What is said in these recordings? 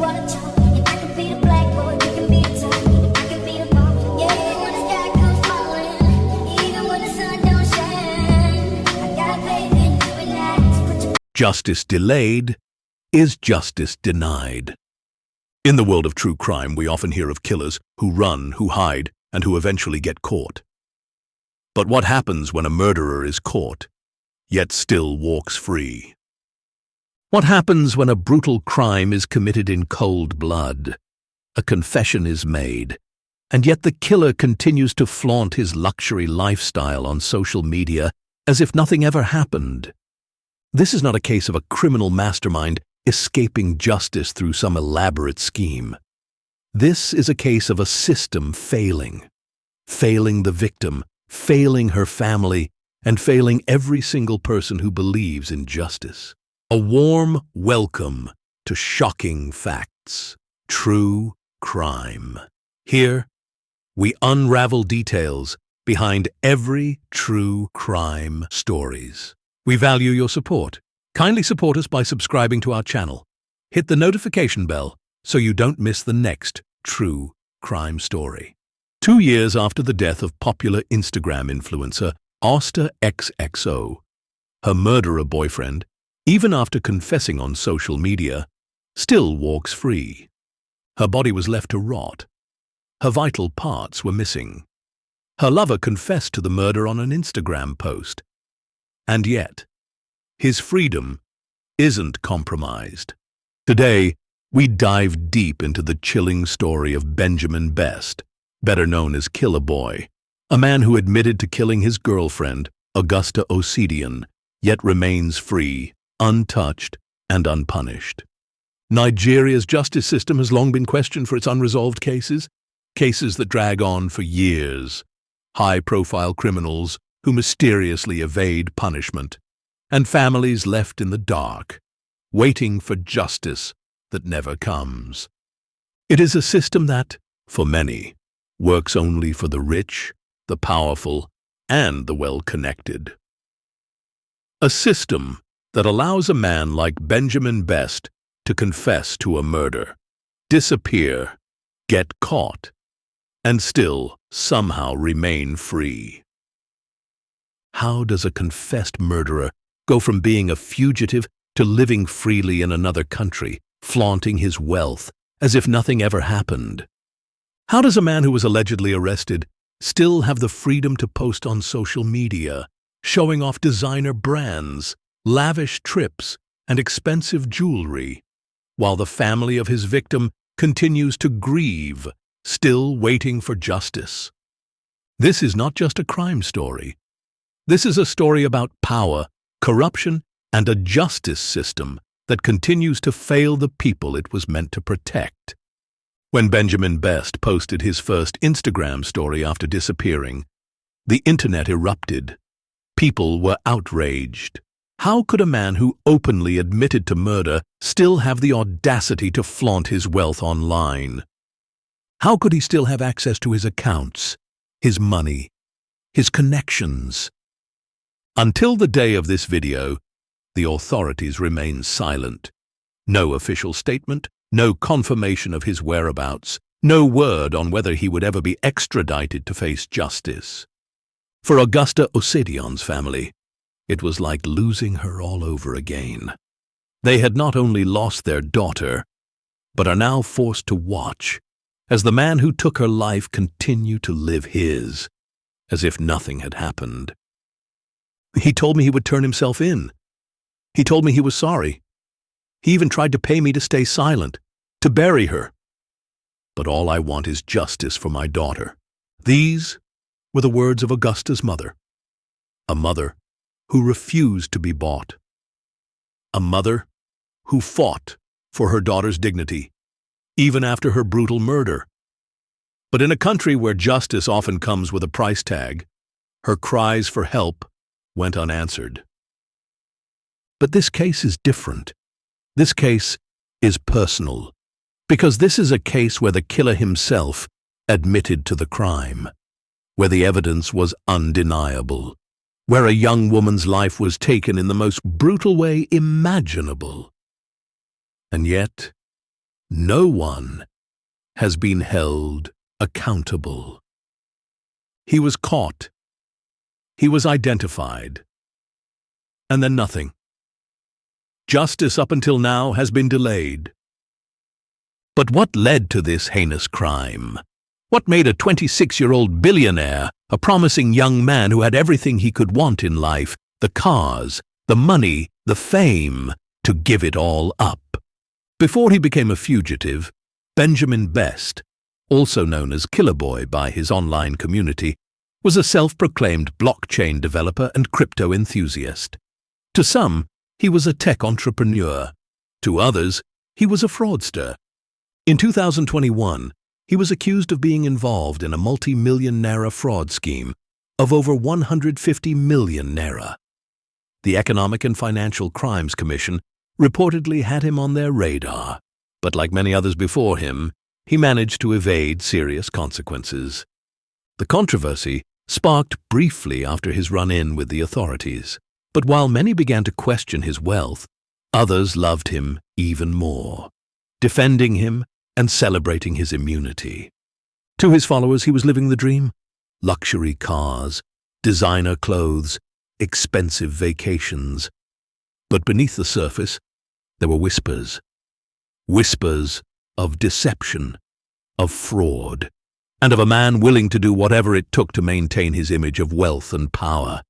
wanna talk, and I can be the black boy, you can be the top, and I can be the bomb. Yeah, when the sky comes falling, even when the sun don't shine, I got faith in you and I. Put your Justice delayed is justice denied. In the world of true crime, we often hear of killers who run, who hide, and who eventually get caught. But what happens when a murderer is caught, yet still walks free? What happens when a brutal crime is committed in cold blood? A confession is made, and yet the killer continues to flaunt his luxury lifestyle on social media as if nothing ever happened. This is not a case of a criminal mastermind escaping justice through some elaborate scheme. This is a case of a system failing the victim, failing her family, and failing every single person who believes in justice. A warm welcome to shocking facts, true crime. Here, we unravel details behind every true crime stories. We value your support. Kindly support us by subscribing to our channel. Hit the notification bell so you don't miss the next true crime story. 2 years after the death of popular Instagram influencer Oster XXO, her murderer boyfriend, even after confessing on social media, still walks free. Her body was left to rot. Her vital parts were missing. Her lover confessed to the murder on an Instagram post. And yet, his freedom isn't compromised. Today, we dive deep into the chilling story of Benjamin Best, better known as Killaboi, a man who admitted to killing his girlfriend, Augusta Osedian, yet remains free, untouched, and unpunished. Nigeria's justice system has long been questioned for its unresolved cases that drag on for years, high-profile criminals who mysteriously evade punishment, and families left in the dark, waiting for justice that never comes. It is a system that, for many, works only for the rich, the powerful, and the well-connected. A system that allows a man like Benjamin Best to confess to a murder, disappear, get caught, and still somehow remain free. How does a confessed murderer go from being a fugitive to living freely in another country, flaunting his wealth as if nothing ever happened? How does a man who was allegedly arrested still have the freedom to post on social media, showing off designer brands, lavish trips, and expensive jewelry, while the family of his victim continues to grieve, still waiting for justice? This is not just a crime story. This is a story about power, corruption, and a justice system that continues to fail the people it was meant to protect. When Benjamin Best posted his first Instagram story after disappearing, the internet erupted. People were outraged. How could a man who openly admitted to murder still have the audacity to flaunt his wealth online? How could he still have access to his accounts, his money, his connections? Until the day of this video, the authorities remain silent. No official statement, no confirmation of his whereabouts, no word on whether he would ever be extradited to face justice. For Augusta Osedian's family, it was like losing her all over again. They had not only lost their daughter, but are now forced to watch as the man who took her life continued to live his, as if nothing had happened. He told me he would turn himself in. He told me he was sorry. He even tried to pay me to stay silent, to bury her. But all I want is justice for my daughter. These were the words of Augusta's mother. A mother who refused to be bought. A mother who fought for her daughter's dignity, even after her brutal murder. But in a country where justice often comes with a price tag, her cries for help went unanswered. But this case is different. This case is personal, because this is a case where the killer himself admitted to the crime, where the evidence was undeniable, where a young woman's life was taken in the most brutal way imaginable. And yet, no one has been held accountable. He was caught. He was identified. And then nothing. Justice up until now has been delayed. But what led to this heinous crime? What made a 26-year-old billionaire, a promising young man who had everything he could want in life, the cars, the money, the fame, to give it all up? Before he became a fugitive, Benjamin Best, also known as Killaboi by his online community, was a self-proclaimed blockchain developer and crypto enthusiast. To some, he was a tech entrepreneur. To others, he was a fraudster. In 2021, he was accused of being involved in a multi-million naira fraud scheme of over 150 million naira. The Economic and Financial Crimes Commission reportedly had him on their radar, but like many others before him, he managed to evade serious consequences. The controversy sparked briefly after his run-in with the authorities, but while many began to question his wealth, others loved him even more, defending him and celebrating his immunity. To his followers, he was living the dream: luxury cars, designer clothes, expensive vacations. But beneath the surface, there were whispers. Whispers of deception, of fraud, and of a man willing to do whatever it took to maintain his image of wealth and power.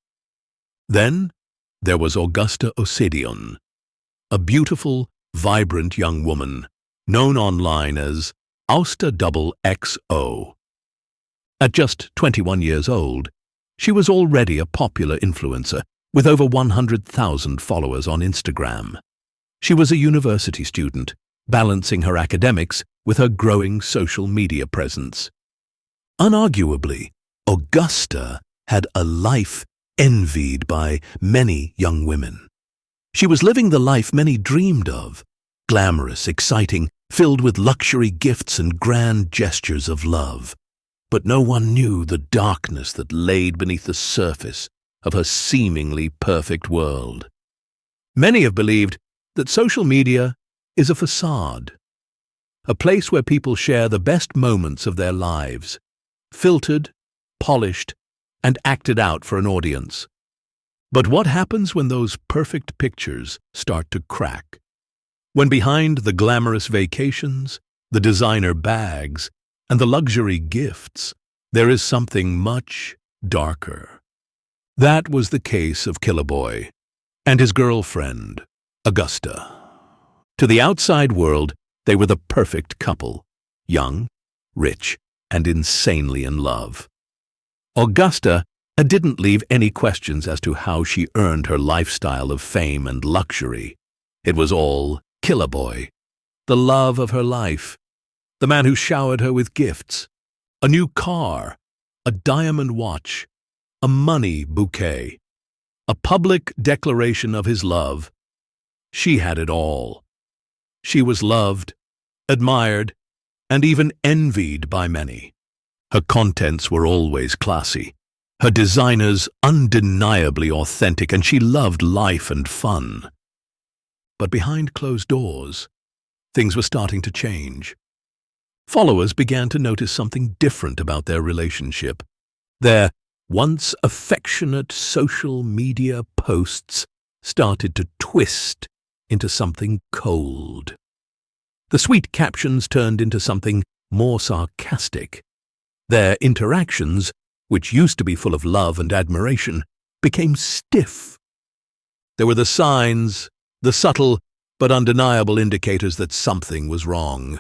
Then there was Augusta Osedion, a beautiful, vibrant young woman, known online as Austa XXO. At just 21 years old, she was already a popular influencer with over 100,000 followers on Instagram. She was a university student, balancing her academics with her growing social media presence. Unarguably, Augusta had a life envied by many young women. She was living the life many dreamed of, glamorous, exciting, filled with luxury gifts and grand gestures of love. But no one knew the darkness that laid beneath the surface of her seemingly perfect world. Many have believed that social media is a facade, a place where people share the best moments of their lives, filtered, polished, and acted out for an audience. But what happens when those perfect pictures start to crack? When behind the glamorous vacations, the designer bags, and the luxury gifts, there is something much darker. That was the case of Killaboi and his girlfriend, Augusta. To the outside world, they were the perfect couple, young, rich, and insanely in love. Augusta didn't leave any questions as to how she earned her lifestyle of fame and luxury. It was all Killaboi, the love of her life, the man who showered her with gifts, a new car, a diamond watch, a money bouquet, a public declaration of his love. She had it all. She was loved, admired, and even envied by many. Her contents were always classy, her designers undeniably authentic, and she loved life and fun. But behind closed doors, things were starting to change. Followers began to notice something different about their relationship. Their once affectionate social media posts started to twist into something cold. The sweet captions turned into something more sarcastic. Their interactions, which used to be full of love and admiration, became stiff. There were the signs, the subtle but undeniable indicators that something was wrong.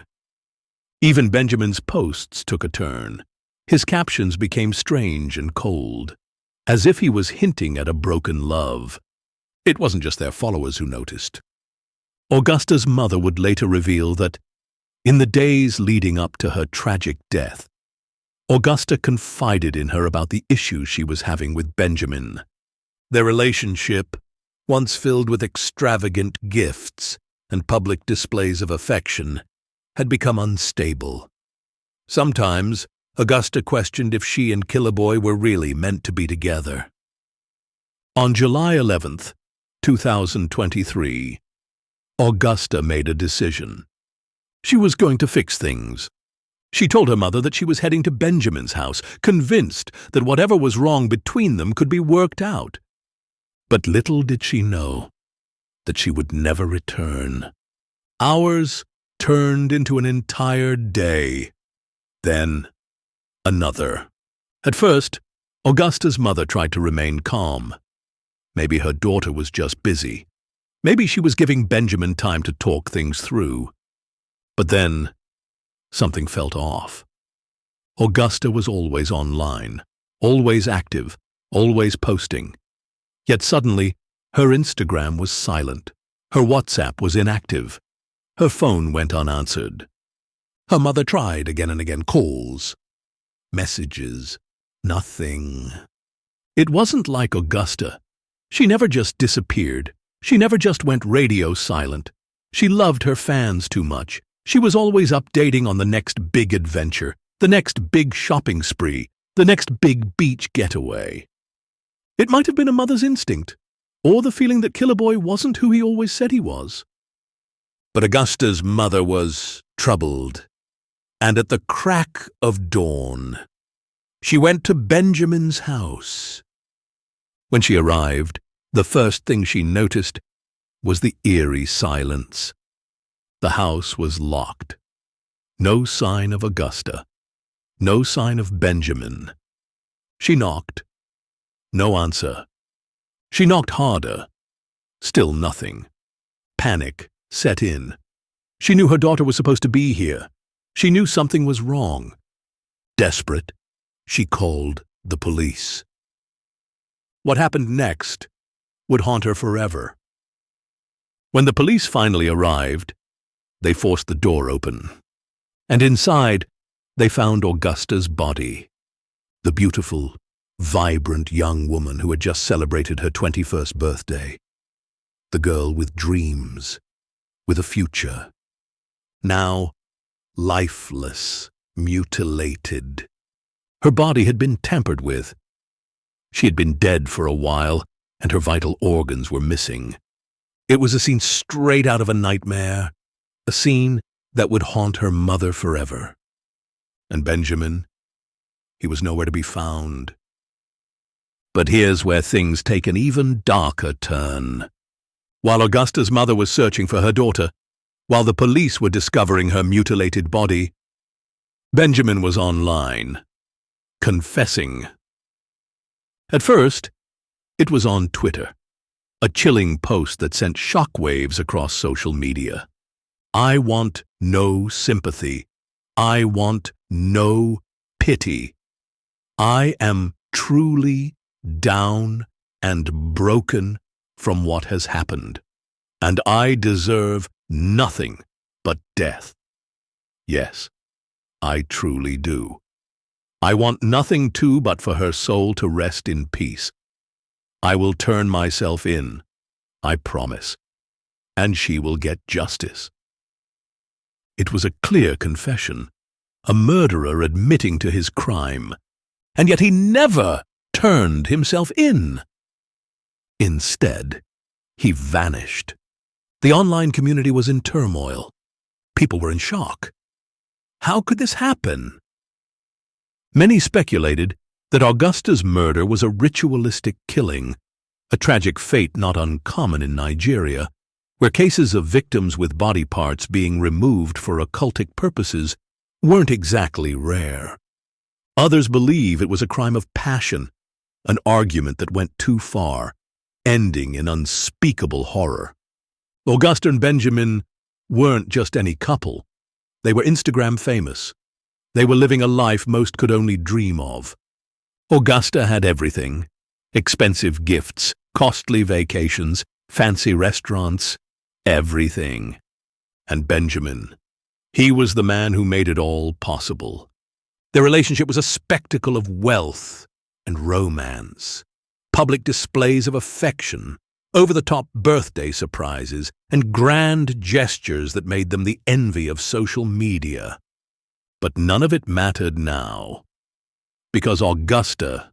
Even Benjamin's posts took a turn. His captions became strange and cold, as if he was hinting at a broken love. It wasn't just their followers who noticed. Augusta's mother would later reveal that, in the days leading up to her tragic death, Augusta confided in her about the issues she was having with Benjamin. Their relationship, once filled with extravagant gifts and public displays of affection, had become unstable. Sometimes, Augusta questioned if she and Killaboi were really meant to be together. On July 11th, 2023, Augusta made a decision. She was going to fix things. She told her mother that she was heading to Benjamin's house, convinced that whatever was wrong between them could be worked out. But little did she know that she would never return. Hours turned into an entire day. Then, another. At first, Augusta's mother tried to remain calm. Maybe her daughter was just busy. Maybe she was giving Benjamin time to talk things through. But then, something felt off. Augusta was always online, always active, always posting. Yet suddenly, her Instagram was silent. Her WhatsApp was inactive. Her phone went unanswered. Her mother tried again and again, calls, messages, nothing. It wasn't like Augusta. She never just disappeared. She never just went radio silent. She loved her fans too much. She was always updating on the next big adventure, the next big shopping spree, the next big beach getaway. It might have been a mother's instinct, or the feeling that Killaboi wasn't who he always said he was. But Augusta's mother was troubled, and at the crack of dawn, she went to Benjamin's house. When she arrived, the first thing she noticed was the eerie silence. The house was locked. No sign of Augusta. No sign of Benjamin. She knocked. No answer. She knocked harder. Still nothing. Panic set in. She knew her daughter was supposed to be here. She knew something was wrong. Desperate, she called the police. What happened next would haunt her forever. When the police finally arrived, they forced the door open, and inside they found Augusta's body, the beautiful, vibrant young woman who had just celebrated her 21st birthday, the girl with dreams, with a future, now lifeless, mutilated. Her body had been tampered with. She had been dead for a while, and her vital organs were missing. It was a scene straight out of a nightmare, a scene that would haunt her mother forever. And Benjamin, he was nowhere to be found. But here's where things take an even darker turn. While Augusta's mother was searching for her daughter, while the police were discovering her mutilated body, Benjamin was online, confessing. At first, it was on Twitter, a chilling post that sent shockwaves across social media. I want no sympathy. I want no pity. I am truly down and broken from what has happened, and I deserve nothing but death. Yes, I truly do. I want nothing too but for her soul to rest in peace. I will turn myself in, I promise, and she will get justice. It was a clear confession, a murderer admitting to his crime, and yet he never turned himself in. Instead, he vanished. The online community was in turmoil. People were in shock. How could this happen? Many speculated that Augusta's murder was a ritualistic killing, a tragic fate not uncommon in Nigeria, where cases of victims with body parts being removed for occultic purposes weren't exactly rare. Others believe it was a crime of passion, an argument that went too far, ending in unspeakable horror. Augusta and Benjamin weren't just any couple. They were Instagram famous. They were living a life most could only dream of. Augusta had everything: expensive gifts, costly vacations, fancy restaurants, everything. And Benjamin, he was the man who made it all possible. Their relationship was a spectacle of wealth and romance, public displays of affection, over-the-top birthday surprises, and grand gestures that made them the envy of social media. But none of it mattered now, because Augusta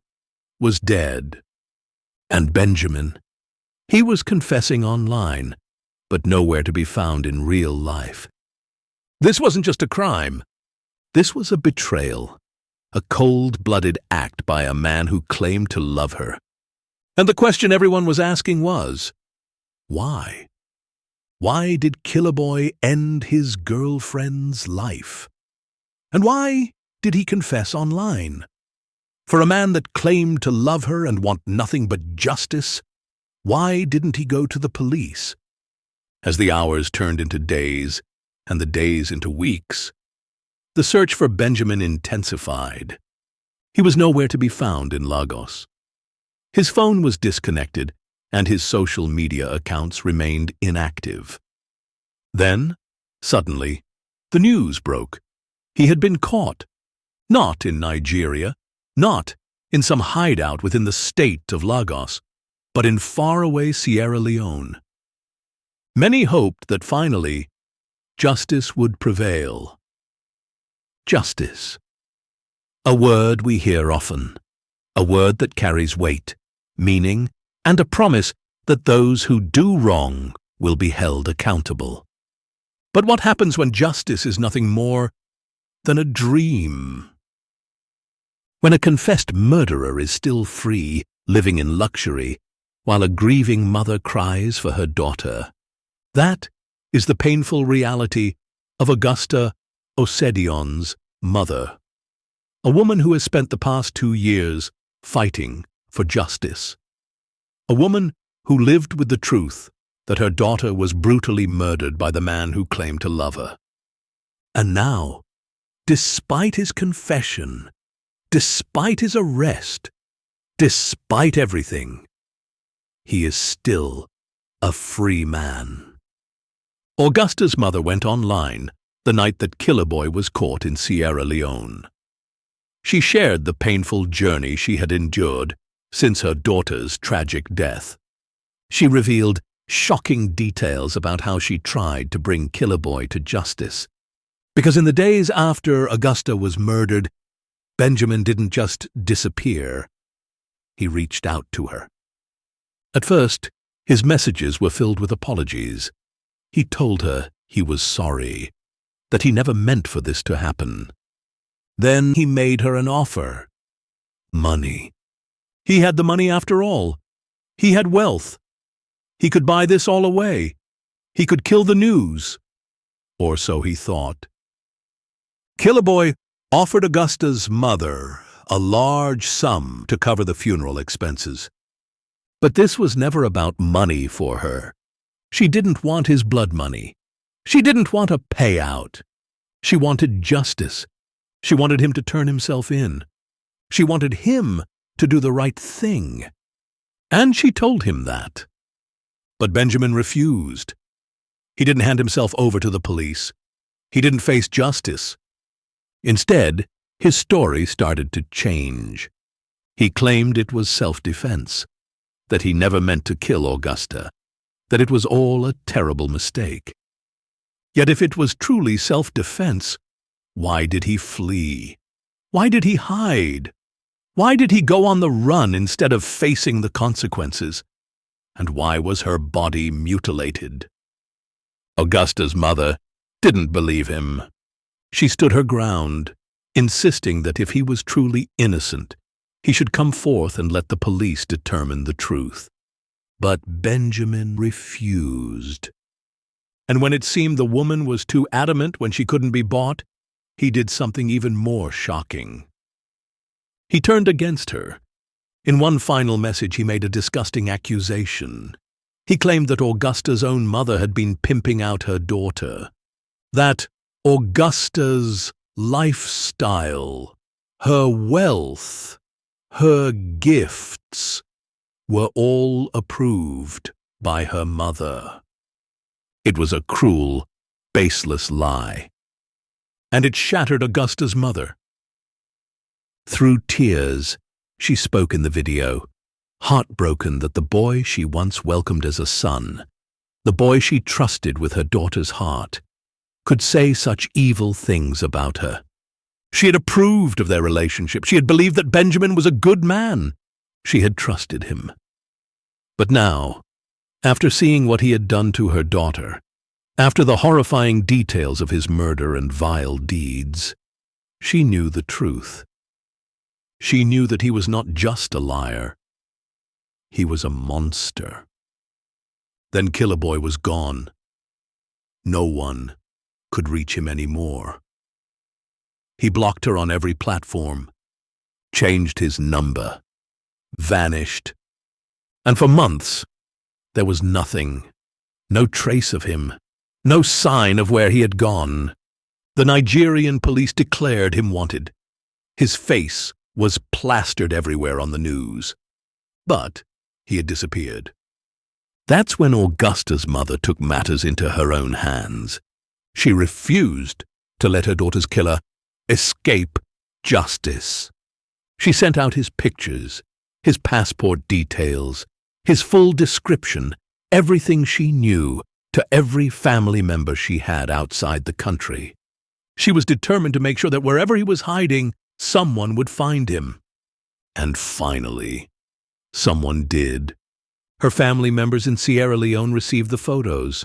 was dead. And Benjamin, he was confessing online, but nowhere to be found in real life. This wasn't just a crime. This was a betrayal, a cold-blooded act by a man who claimed to love her. And the question everyone was asking was, why? Why did Killaboi end his girlfriend's life? And why did he confess online? For a man that claimed to love her and want nothing but justice, why didn't he go to the police? As the hours turned into days and the days into weeks, the search for Benjamin intensified. He was nowhere to be found in Lagos. His phone was disconnected, and his social media accounts remained inactive. Then, suddenly, the news broke. He had been caught. Not in Nigeria, not in some hideout within the state of Lagos, but in faraway Sierra Leone. Many hoped that finally, justice would prevail. Justice. A word we hear often, a word that carries weight, meaning, and a promise that those who do wrong will be held accountable. But what happens when justice is nothing more than a dream? When a confessed murderer is still free, living in luxury, while a grieving mother cries for her daughter, that is the painful reality of Augusta Osedion's mother, a woman who has spent the past 2 years fighting for justice, a woman who lived with the truth that her daughter was brutally murdered by the man who claimed to love her. And now, despite his confession, despite his arrest, despite everything, he is still a free man. Augusta's mother went online the night that Killaboi was caught in Sierra Leone. She shared the painful journey she had endured since her daughter's tragic death. She revealed shocking details about how she tried to bring Killaboi to justice. Because in the days after Augusta was murdered, Benjamin didn't just disappear. He reached out to her. At first, his messages were filled with apologies. He told her he was sorry, that he never meant for this to happen. Then he made her an offer. Money. He had the money after all. He had wealth. He could buy this all away. He could kill the news. Or so he thought. Killaboi offered Augusta's mother a large sum to cover the funeral expenses. But this was never about money for her. She didn't want his blood money. She didn't want a payout. She wanted justice. She wanted him to turn himself in. She wanted him to do the right thing. And she told him that. But Benjamin refused. He didn't hand himself over to the police. He didn't face justice. Instead, his story started to change. He claimed it was self-defense, that he never meant to kill Augusta, that it was all a terrible mistake. Yet if it was truly self-defense, why did he flee? Why did he hide? Why did he go on the run instead of facing the consequences? And why was her body mutilated? Augusta's mother didn't believe him. She stood her ground, insisting that if he was truly innocent, he should come forth and let the police determine the truth. But Benjamin refused. And when it seemed the woman was too adamant when she couldn't be bought, he did something even more shocking. He turned against her. In one final message, he made a disgusting accusation. He claimed that Augusta's own mother had been pimping out her daughter, that Augusta's lifestyle, her wealth, her gifts were all approved by her mother. It was a cruel, baseless lie. And it shattered Augusta's mother. Through tears, she spoke in the video, heartbroken that the boy she once welcomed as a son, the boy she trusted with her daughter's heart, could say such evil things about her. She had approved of their relationship. She had believed that Benjamin was a good man. She had trusted him. But now, after seeing what he had done to her daughter, After the horrifying details of his murder and vile deeds, she knew the truth. She knew that he was not just a liar. He was a monster. Then Killaboi was gone. No one could reach him anymore. He blocked her on every platform, changed his number, vanished, and for months there was nothing, no trace of him, no sign of where he had gone. The Nigerian police declared him wanted. His face was plastered everywhere on the news. But he had disappeared. That's when Augusta's mother took matters into her own hands. She refused to let her daughter's killer escape justice. She sent out his pictures, his passport details, his full description, everything she knew, to every family member she had outside the country. She was determined to make sure that wherever he was hiding, someone would find him. And finally, someone did. Her family members in Sierra Leone received the photos,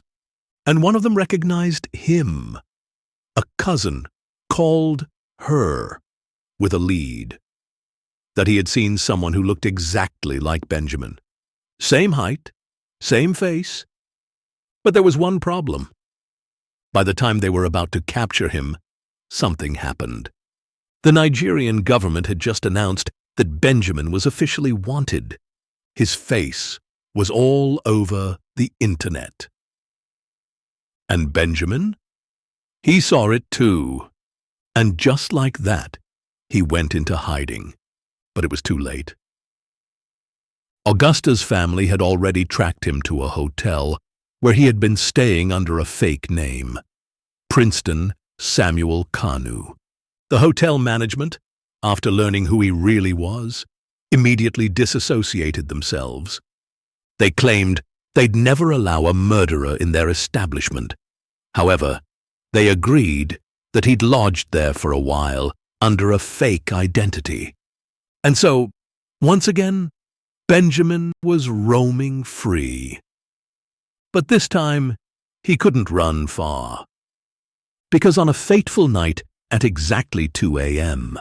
and one of them recognized him. A cousin called her with a lead that he had seen someone who looked exactly like Benjamin. Same height, same face. But there was one problem. By the time they were about to capture him, something happened. The Nigerian government had just announced that Benjamin was officially wanted. His face was all over the internet. And Benjamin? He saw it too. And just like that, he went into hiding. But it was too late. Augusta's family had already tracked him to a hotel where he had been staying under a fake name, Princeton Samuel Kanu. The hotel management, after learning who he really was, immediately disassociated themselves. They claimed they'd never allow a murderer in their establishment. However, they agreed that he'd lodged there for a while under a fake identity. And so, once again, Benjamin was roaming free. But this time, he couldn't run far. Because on a fateful night at exactly 2 a.m.,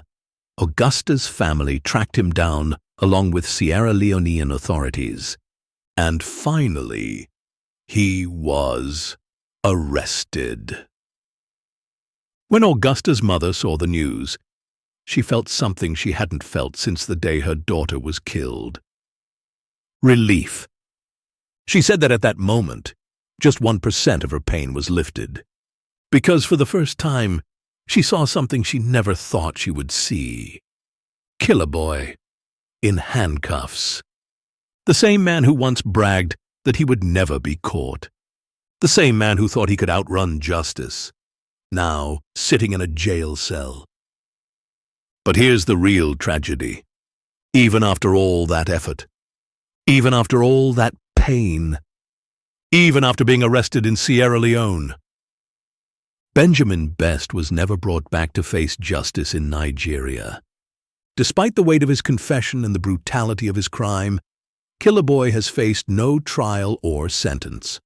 Augusta's family tracked him down along with Sierra Leonean authorities. And finally, he was arrested. When Augusta's mother saw the news, she felt something she hadn't felt since the day her daughter was killed. Relief. She said that at that moment, just 1% of her pain was lifted. Because for the first time, she saw something she never thought she would see. Killaboi, in handcuffs. The same man who once bragged that he would never be caught. The same man who thought he could outrun justice. Now sitting in a jail cell. But here's the real tragedy. Even after all that effort, even after all that pain, even after being arrested in Sierra Leone, Benjamin Best was never brought back to face justice in Nigeria. Despite the weight of his confession and the brutality of his crime, Killaboi has faced no trial or sentence.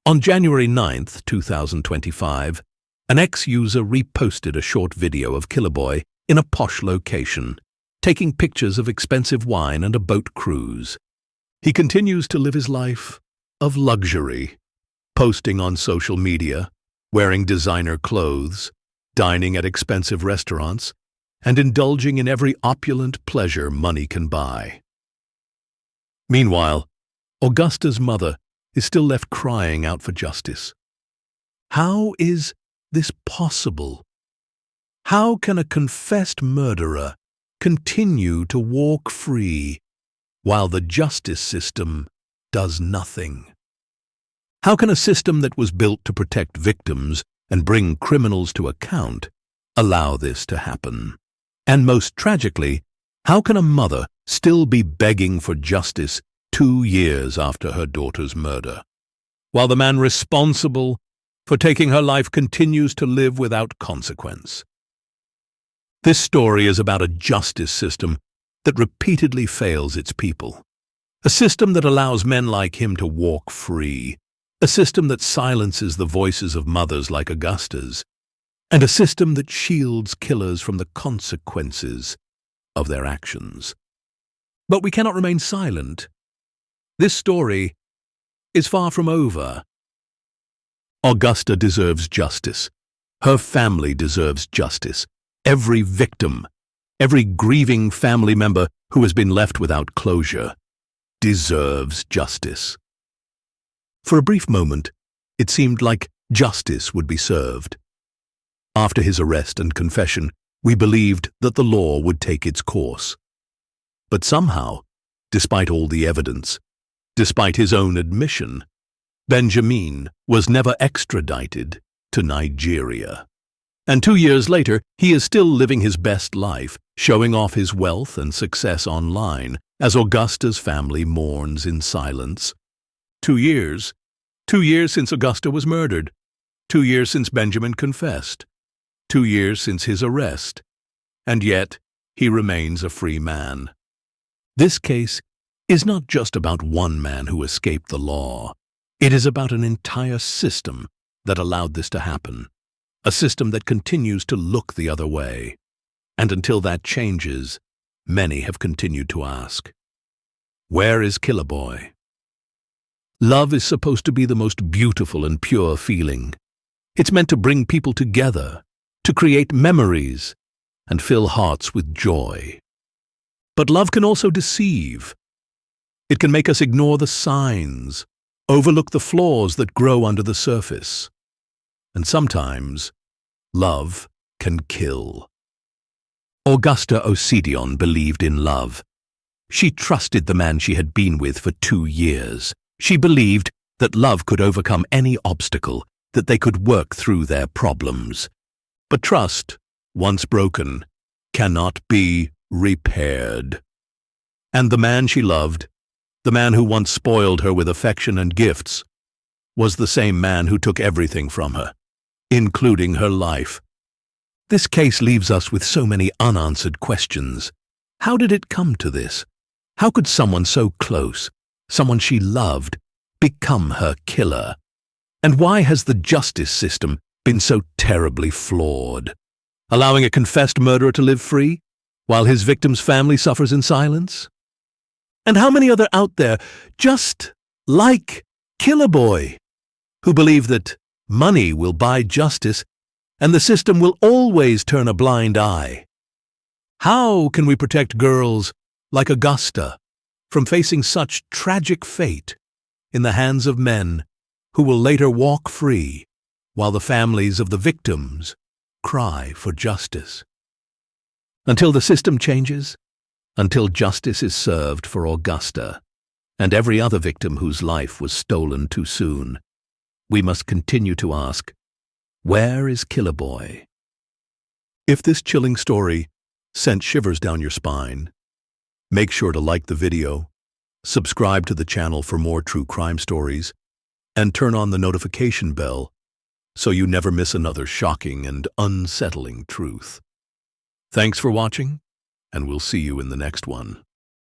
On January 9, 2025, an ex-user reposted a short video of Killaboi in a posh location, taking pictures of expensive wine and a boat cruise. He continues to live his life of luxury, posting on social media, wearing designer clothes, dining at expensive restaurants, and indulging in every opulent pleasure money can buy. Meanwhile, Augusta's mother is still left crying out for justice. How is this possible? How can a confessed murderer continue to walk free while the justice system does nothing? How can a system that was built to protect victims and bring criminals to account allow this to happen? And most tragically, how can a mother still be begging for justice 2 years after her daughter's murder, while the man responsible for taking her life continues to live without consequence? This story is about a justice system that repeatedly fails its people, a system that allows men like him to walk free, A system that silences the voices of mothers like Augusta's, and a system that shields killers from the consequences of their actions. But we cannot remain silent. This story is far from over. Augusta deserves justice. Her family deserves justice. Every victim, every grieving family member who has been left without closure, deserves justice. For a brief moment, it seemed like justice would be served. After his arrest and confession, we believed that the law would take its course. But somehow, despite all the evidence, despite his own admission, Benjamin was never extradited to Nigeria. And 2 years later, he is still living his best life, showing off his wealth and success online as Augusta's family mourns in silence. 2 years. 2 years since Augusta was murdered. 2 years since Benjamin confessed. 2 years since his arrest. And yet, he remains a free man. This case is not just about one man who escaped the law. It is about an entire system that allowed this to happen. A system that continues to look the other way. And until that changes, many have continued to ask, where is Killaboi? Love is supposed to be the most beautiful and pure feeling. It's meant to bring people together, to create memories, and fill hearts with joy. But love can also deceive. It can make us ignore the signs, overlook the flaws that grow under the surface. And sometimes, love can kill. Augusta Osidion believed in love. She trusted the man she had been with for 2 years. She believed that love could overcome any obstacle, that they could work through their problems. But trust, once broken, cannot be repaired. And the man she loved, the man who once spoiled her with affection and gifts, was the same man who took everything from her, including her life. This case leaves us with so many unanswered questions. How did it come to this? How could someone so close, someone she loved, become her killer? And why has the justice system been so terribly flawed, allowing a confessed murderer to live free, while his victim's family suffers in silence? And how many other out there, just like Killaboi, who believe that money will buy justice and the system will always turn a blind eye? How can we protect girls like Augusta from facing such tragic fate in the hands of men who will later walk free while the families of the victims cry for justice? Until the system changes, until justice is served for Augusta and every other victim whose life was stolen too soon, we must continue to ask, where is Killaboi? If this chilling story sent shivers down your spine, make sure to like the video, subscribe to the channel for more true crime stories, and turn on the notification bell so you never miss another shocking and unsettling truth. Thanks for watching, and we'll see you in the next one.